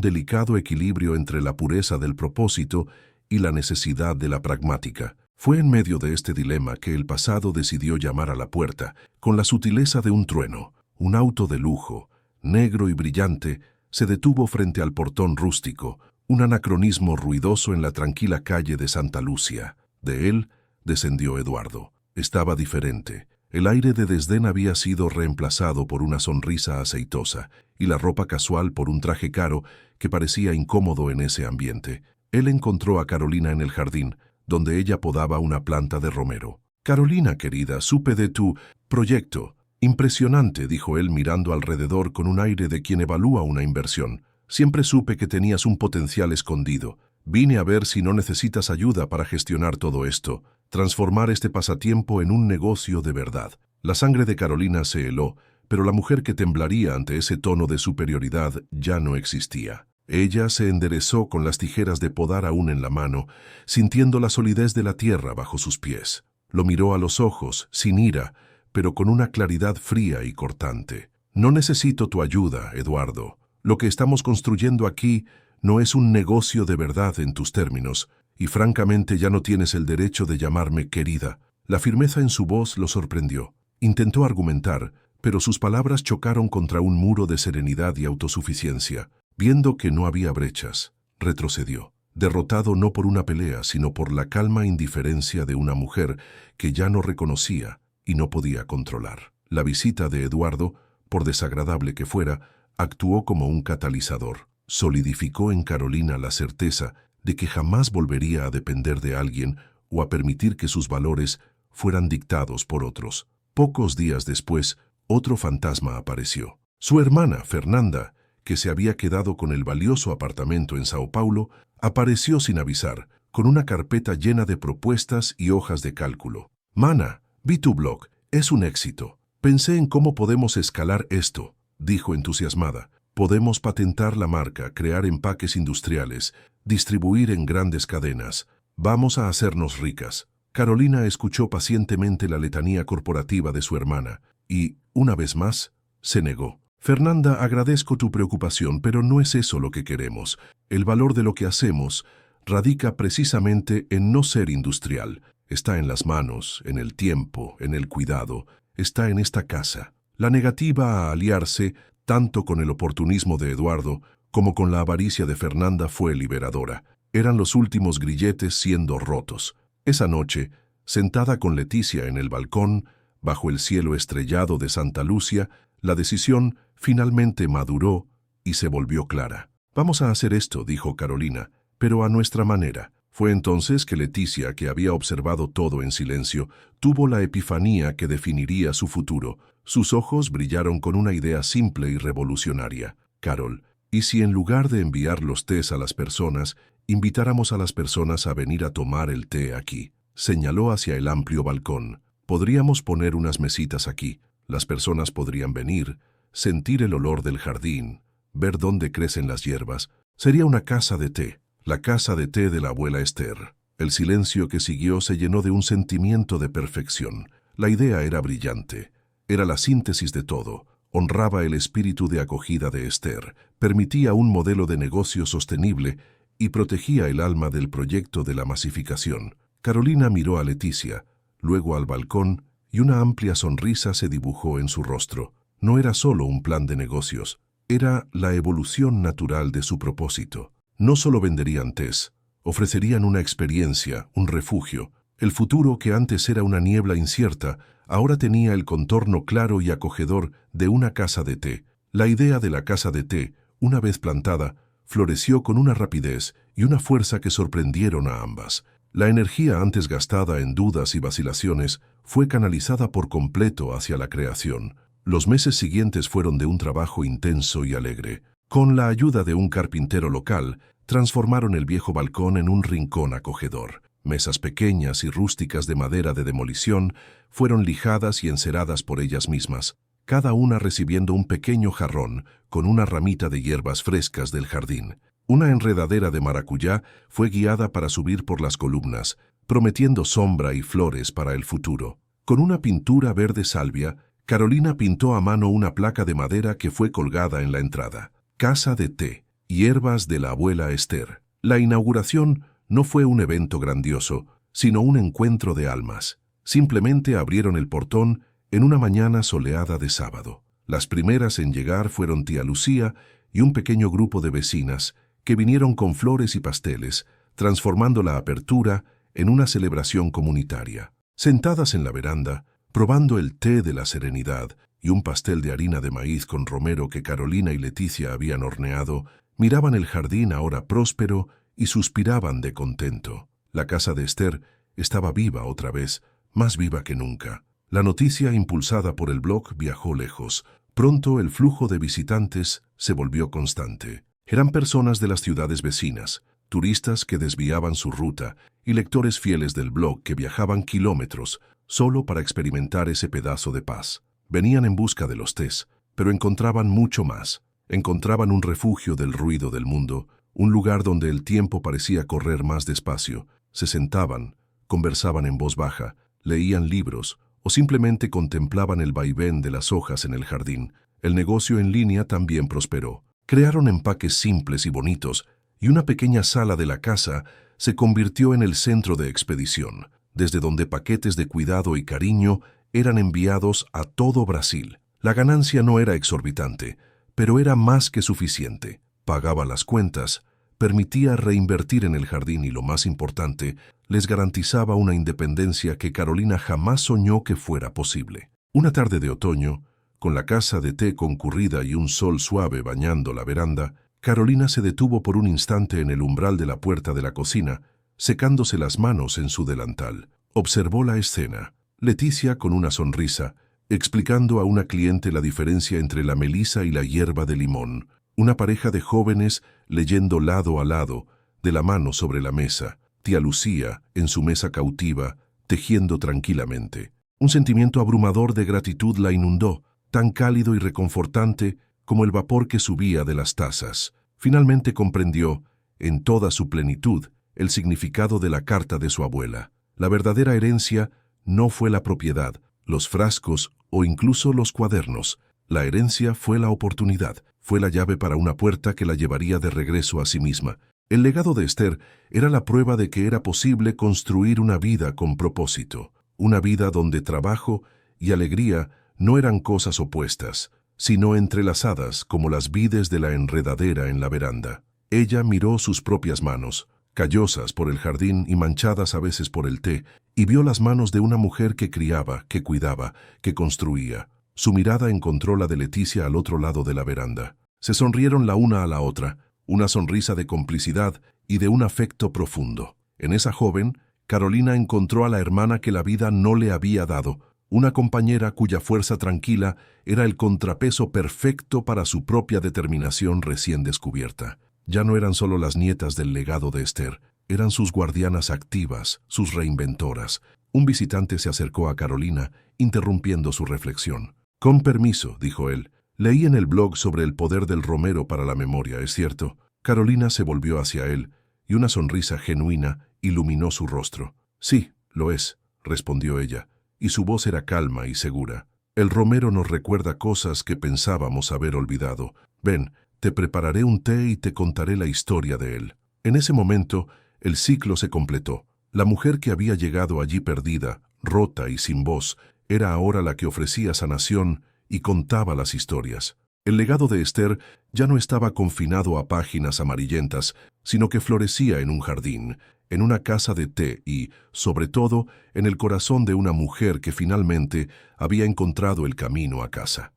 delicado equilibrio entre la pureza del propósito y la necesidad de la pragmática. Fue en medio de este dilema que el pasado decidió llamar a la puerta, con la sutileza de un trueno. Un auto de lujo, negro y brillante, se detuvo frente al portón rústico, un anacronismo ruidoso en la tranquila calle de Santa Lucia. De él descendió Eduardo. Estaba diferente. El aire de desdén había sido reemplazado por una sonrisa aceitosa y la ropa casual por un traje caro que parecía incómodo en ese ambiente. Él encontró a Carolina en el jardín, donde ella podaba una planta de romero. «Carolina, querida, supe de tu proyecto. Impresionante», dijo él mirando alrededor con un aire de quien evalúa una inversión. «Siempre supe que tenías un potencial escondido. Vine a ver si no necesitas ayuda para gestionar todo esto, transformar este pasatiempo en un negocio de verdad». La sangre de Carolina se heló, pero la mujer que temblaría ante ese tono de superioridad ya no existía. Ella se enderezó con las tijeras de podar aún en la mano, sintiendo la solidez de la tierra bajo sus pies. Lo miró a los ojos, sin ira, pero con una claridad fría y cortante. «No necesito tu ayuda, Eduardo. Lo que estamos construyendo aquí no es un negocio de verdad en tus términos, y francamente ya no tienes el derecho de llamarme querida». La firmeza en su voz lo sorprendió. Intentó argumentar, pero sus palabras chocaron contra un muro de serenidad y autosuficiencia. Viendo que no había brechas, retrocedió, derrotado no por una pelea, sino por la calma indiferencia de una mujer que ya no reconocía y no podía controlar. La visita de Eduardo, por desagradable que fuera, actuó como un catalizador. Solidificó en Carolina la certeza de que jamás volvería a depender de alguien o a permitir que sus valores fueran dictados por otros. Pocos días después, otro fantasma apareció. Su hermana, Fernanda, que se había quedado con el valioso apartamento en Sao Paulo, apareció sin avisar, con una carpeta llena de propuestas y hojas de cálculo. «Mana, vi tu blog, es un éxito. Pensé en cómo podemos escalar esto», dijo entusiasmada. «Podemos patentar la marca, crear empaques industriales, distribuir en grandes cadenas. Vamos a hacernos ricas». Carolina escuchó pacientemente la letanía corporativa de su hermana y, una vez más, se negó. «Fernanda, agradezco tu preocupación, pero no es eso lo que queremos. El valor de lo que hacemos radica precisamente en no ser industrial. Está en las manos, en el tiempo, en el cuidado. Está en esta casa». La negativa a aliarse, tanto con el oportunismo de Eduardo como con la avaricia de Fernanda, fue liberadora. Eran los últimos grilletes siendo rotos. Esa noche, sentada con Leticia en el balcón, bajo el cielo estrellado de Santa Lucia, la decisión finalmente maduró y se volvió clara. «Vamos a hacer esto», dijo Carolina, «pero a nuestra manera». Fue entonces que Leticia, que había observado todo en silencio, tuvo la epifanía que definiría su futuro. Sus ojos brillaron con una idea simple y revolucionaria. «Carol, ¿y si en lugar de enviar los tés a las personas, invitáramos a las personas a venir a tomar el té aquí?» Señaló hacia el amplio balcón. «Podríamos poner unas mesitas aquí. Las personas podrían venir, sentir el olor del jardín, ver dónde crecen las hierbas. Sería una casa de té, la casa de té de la abuela Esther». El silencio que siguió se llenó de un sentimiento de perfección. La idea era brillante. Era la síntesis de todo. Honraba el espíritu de acogida de Esther, permitía un modelo de negocio sostenible y protegía el alma del proyecto de la masificación. Carolina miró a Leticia, luego al balcón, y una amplia sonrisa se dibujó en su rostro. No era solo un plan de negocios, era la evolución natural de su propósito. No solo venderían tés, ofrecerían una experiencia, un refugio. El futuro, que antes era una niebla incierta, ahora tenía el contorno claro y acogedor de una casa de té. La idea de la casa de té, una vez plantada, floreció con una rapidez y una fuerza que sorprendieron a ambas. La energía antes gastada en dudas y vacilaciones fue canalizada por completo hacia la creación. Los meses siguientes fueron de un trabajo intenso y alegre. Con la ayuda de un carpintero local, transformaron el viejo balcón en un rincón acogedor. Mesas pequeñas y rústicas de madera de demolición fueron lijadas y enceradas por ellas mismas, cada una recibiendo un pequeño jarrón con una ramita de hierbas frescas del jardín. Una enredadera de maracuyá fue guiada para subir por las columnas, prometiendo sombra y flores para el futuro. Con una pintura verde salvia, Carolina pintó a mano una placa de madera que fue colgada en la entrada. Casa de té, hierbas de la abuela Esther. La inauguración no fue un evento grandioso, sino un encuentro de almas. Simplemente abrieron el portón en una mañana soleada de sábado. Las primeras en llegar fueron tía Lucía y un pequeño grupo de vecinas que vinieron con flores y pasteles, transformando la apertura en una celebración comunitaria. Sentadas en la veranda, probando el té de la serenidad y un pastel de harina de maíz con romero que Carolina y Leticia habían horneado, miraban el jardín ahora próspero y suspiraban de contento. La casa de Esther estaba viva otra vez, más viva que nunca. La noticia impulsada por el blog viajó lejos. Pronto el flujo de visitantes se volvió constante. Eran personas de las ciudades vecinas, turistas que desviaban su ruta y lectores fieles del blog que viajaban kilómetros solo para experimentar ese pedazo de paz. Venían en busca de los tés, pero encontraban mucho más. Encontraban un refugio del ruido del mundo, un lugar donde el tiempo parecía correr más despacio. Se sentaban, conversaban en voz baja, leían libros o simplemente contemplaban el vaivén de las hojas en el jardín. El negocio en línea también prosperó. Crearon empaques simples y bonitos, y una pequeña sala de la casa se convirtió en el centro de expedición, desde donde paquetes de cuidado y cariño eran enviados a todo Brasil. La ganancia no era exorbitante, pero era más que suficiente. Pagaba las cuentas, permitía reinvertir en el jardín y, lo más importante, les garantizaba una independencia que Carolina jamás soñó que fuera posible. Una tarde de otoño, con la casa de té concurrida y un sol suave bañando la veranda, Carolina se detuvo por un instante en el umbral de la puerta de la cocina, secándose las manos en su delantal. Observó la escena. Leticia, con una sonrisa, explicando a una cliente la diferencia entre la melisa y la hierba de limón. Una pareja de jóvenes leyendo lado a lado, de la mano sobre la mesa. Tía Lucía, en su mesa cautiva, tejiendo tranquilamente. Un sentimiento abrumador de gratitud la inundó, tan cálido y reconfortante como el vapor que subía de las tazas. Finalmente comprendió, en toda su plenitud, el significado de la carta de su abuela. La verdadera herencia no fue la propiedad, los frascos o incluso los cuadernos. La herencia fue la oportunidad, fue la llave para una puerta que la llevaría de regreso a sí misma. El legado de Esther era la prueba de que era posible construir una vida con propósito, una vida donde trabajo y alegría no eran cosas opuestas, sino entrelazadas como las vides de la enredadera en la veranda. Ella miró sus propias manos, callosas por el jardín y manchadas a veces por el té, y vio las manos de una mujer que criaba, que cuidaba, que construía. Su mirada encontró la de Leticia al otro lado de la veranda. Se sonrieron la una a la otra, una sonrisa de complicidad y de un afecto profundo. En esa joven, Carolina encontró a la hermana que la vida no le había dado, una compañera cuya fuerza tranquila era el contrapeso perfecto para su propia determinación recién descubierta. Ya no eran solo las nietas del legado de Esther, eran sus guardianas activas, sus reinventoras. Un visitante se acercó a Carolina, interrumpiendo su reflexión. «Con permiso», dijo él, «leí en el blog sobre el poder del romero para la memoria, ¿es cierto?» Carolina se volvió hacia él, y una sonrisa genuina iluminó su rostro. «Sí, lo es», respondió ella, y su voz era calma y segura. «El romero nos recuerda cosas que pensábamos haber olvidado. Ven, te prepararé un té y te contaré la historia de él». En ese momento, el ciclo se completó. La mujer que había llegado allí perdida, rota y sin voz, era ahora la que ofrecía sanación y contaba las historias. El legado de Esther ya no estaba confinado a páginas amarillentas, sino que florecía en un jardín, en una casa de té y, sobre todo, en el corazón de una mujer que finalmente había encontrado el camino a casa.